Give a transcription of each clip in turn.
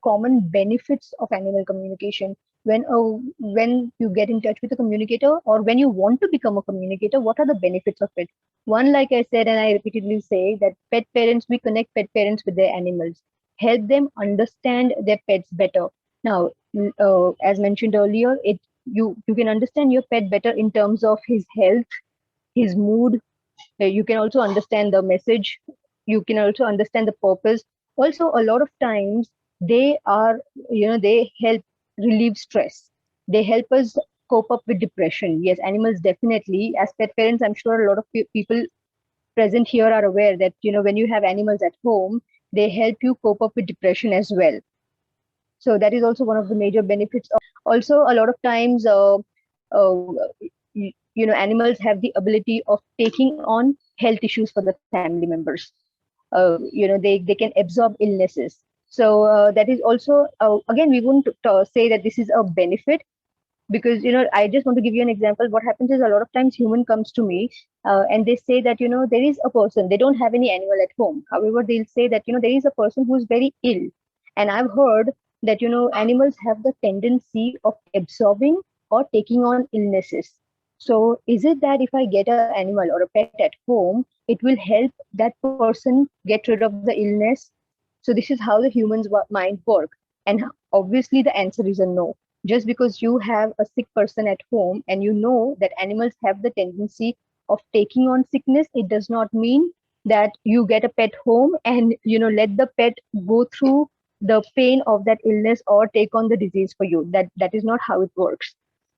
common benefits of animal communication. When you get in touch with a communicator, or when you want to become a communicator, what are the benefits of it? One, like I said, and I repeatedly say, that pet parents, we connect pet parents with their animals, help them understand their pets better. Now, as mentioned earlier, you can understand your pet better in terms of his health, his mood. You can also understand the message. You can also understand the purpose. Also, a lot of times they are, they help relieve stress. They help us cope up with depression. Yes, animals definitely. As pet parents, I'm sure a lot of people present here are aware that, when you have animals at home, they help you cope up with depression as well. So that is also one of the major benefits. Also, a lot of times, animals have the ability of taking on health issues for the family members. They can absorb illnesses. So that is also, again, we wouldn't say that this is a benefit, because I just want to give you an example. What happens is, a lot of times human comes to me, and they say that, there is a person, they don't have any animal at home, however they'll say that, there is a person who's very ill. And I've heard that, animals have the tendency of absorbing or taking on illnesses. So is it that if I get an animal or a pet at home, it will help that person get rid of the illness? So this is how the humans mind work. And obviously the answer is a no. Just because you have a sick person at home and you know that animals have the tendency of taking on sickness, it does not mean that you get a pet home and, let the pet go through the pain of that illness or take on the disease for you. That is not how it works.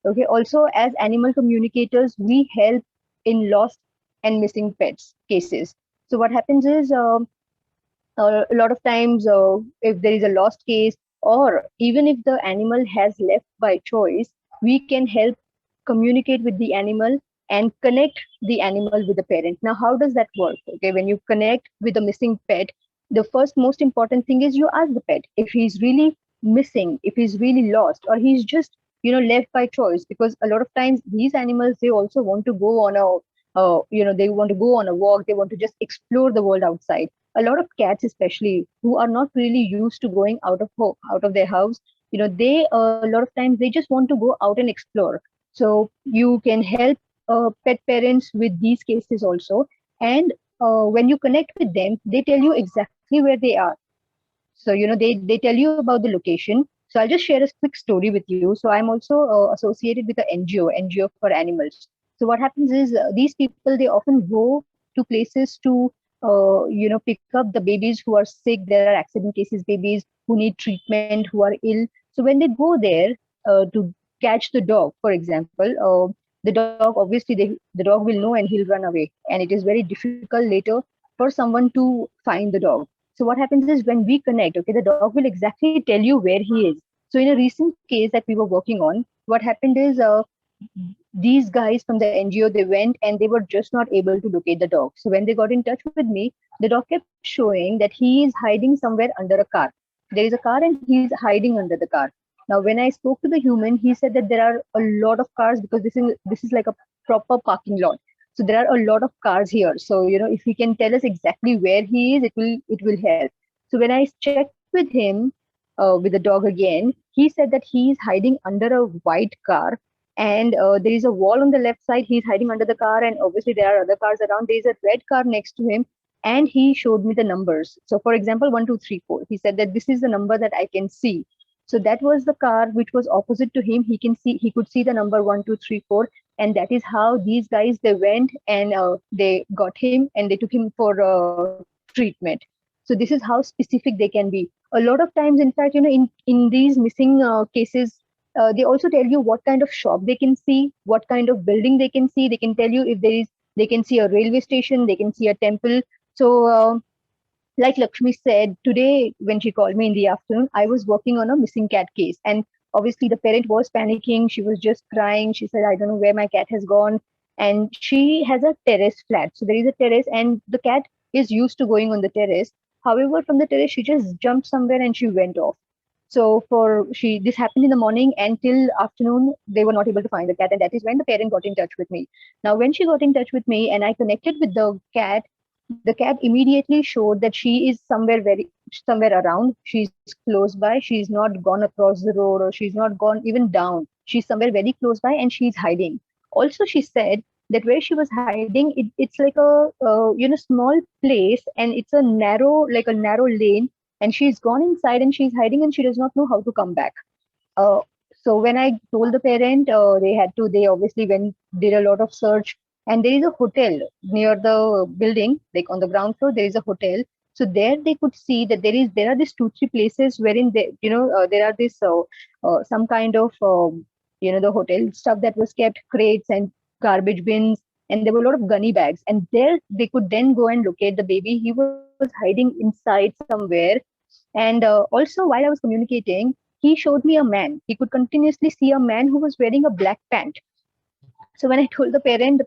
Okay. Also, as animal communicators, we help in lost and missing pets cases. So what happens is, a lot of times, if there is a lost case, or even if the animal has left by choice, we can help communicate with the animal and connect the animal with the parent. Now, how does that work? Okay, when you connect with a missing pet, the first most important thing is you ask the pet if he's really missing, if he's really lost, or he's just, left by choice. Because a lot of times these animals, they also want to go on a, they want to go on a walk, they want to just explore the world outside. A lot of cats, especially, who are not really used to going out of their house, they, a lot of times, they just want to go out and explore. So you can help pet parents with these cases also. And when you connect with them, they tell you exactly where they are. So, they tell you about the location. So I'll just share a quick story with you. So I'm also associated with the NGO for animals. So what happens is, these people, they often go to places to, pick up the babies who are sick. There are accident cases, babies who need treatment, who are ill. So when they go there to catch the dog, for example, the dog, obviously, the dog will know and he'll run away. And it is very difficult later for someone to find the dog. So what happens is, when we connect, okay, the dog will exactly tell you where he is. So in a recent case that we were working on, what happened is, these guys from the NGO, they went and they were just not able to locate the dog. So when they got in touch with me, the dog kept showing that he is hiding somewhere under a car. There is a car and he is hiding under the car. Now, when I spoke to the human, he said that there are a lot of cars, because this is like a proper parking lot. So there are a lot of cars here. So, if he can tell us exactly where he is, it will help. So when I checked with him, with the dog again, he said that he is hiding under a white car, and there is a wall on the left side. He's hiding under the car, and obviously there are other cars around. There is a red car next to him, and he showed me the numbers. So, for example, 1234. He said that this is the number that I can see. So that was the car which was opposite to him. He could see the number 1234, and that is how these guys, they went and they got him and they took him for treatment. So this is how specific they can be. A lot of times, in fact, in these missing cases, they also tell you what kind of shop they can see, what kind of building they can see. They can tell you if they can see a railway station, they can see a temple. So like Lakshmi said, today when she called me in the afternoon, I was working on a missing cat case. And obviously the parent was panicking. She was just crying. She said, I don't know where my cat has gone. And she has a terrace flat. So there is a terrace and the cat is used to going on the terrace. However, from the terrace, she just jumped somewhere and she went off. So this happened in the morning, and till afternoon, they were not able to find the cat. And that is when the parent got in touch with me. Now, when she got in touch with me and I connected with the cat, The cat immediately showed that she is somewhere around. She's close by. She's not gone across the road, or she's not gone even down. She's somewhere very close by, and she's hiding. Also, she said that where she was hiding, it's like a small place, and it's a narrow lane, and she's gone inside and she's hiding, and she does not know how to come back. uh, so when I told the parent, they obviously went, did a lot of search, and there is a hotel near the building, like on the ground floor, there is a hotel. So there they could see that there are these two, three places wherein there are this some kind of the hotel stuff that was kept, crates and garbage bins, and there were a lot of gunny bags. And there they could then go and locate the baby. He was hiding inside somewhere. And also, while I was communicating, he showed me a man. He could continuously see a man who was wearing a black pant. So when I told the parent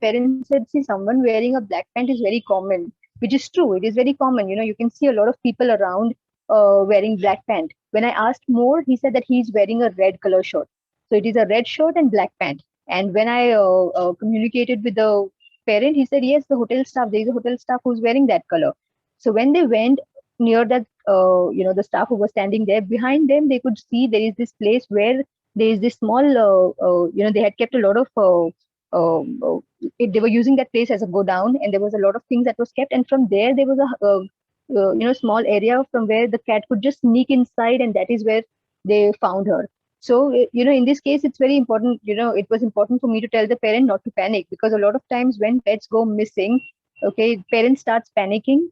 said, see, someone wearing a black pant is very common, which is true. It is very common. You can see a lot of people around wearing black pant. When I asked more, he said that he's wearing a red color shirt. So it is a red shirt and black pant. And when I communicated with the parent, he said, yes, there is a hotel staff who's wearing that color. So when they went near that, the staff who was standing there, behind them, they could see there is this place where there is this small, they had kept a lot of they were using that place as a go down, and there was a lot of things that was kept, and from there was a small area from where the cat could just sneak inside, and that is where they found her. So in this case, it's very important. It was important for me to tell the parent not to panic, because a lot of times when pets go missing, okay, parents starts panicking,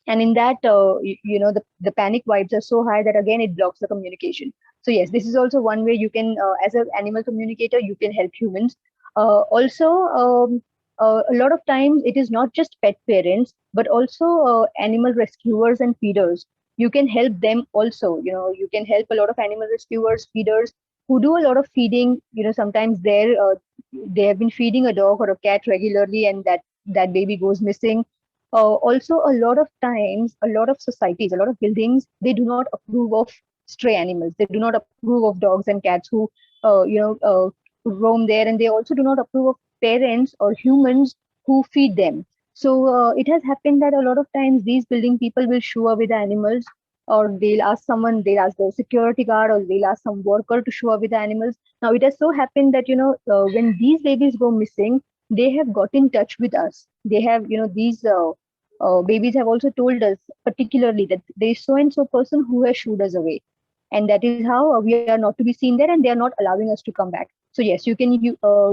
and in that the panic vibes are so high that again it blocks the communication. So yes, this is also one way you can, as an animal communicator, you can help humans. Also, a lot of times it is not just pet parents, but also animal rescuers and feeders. You can help them also. You can help a lot of animal rescuers, feeders, who do a lot of feeding. Sometimes they have been feeding a dog or a cat regularly, and that baby goes missing. Also, a lot of times, a lot of societies, a lot of buildings, they do not approve of stray animals. They do not approve of dogs and cats who, roam there, and they also do not approve of parents or humans who feed them. So it has happened that a lot of times these building people will show up with the animals, or they'll ask the security guard, or they'll ask some worker to show up with the animals. Now, it has so happened that, when these babies go missing, they have got in touch with us. They have, these babies have also told us particularly that there is so and so person who has shooed us away. And that is how we are not to be seen there, and they are not allowing us to come back. So yes, you can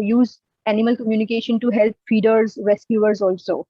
use animal communication to help feeders, rescuers also.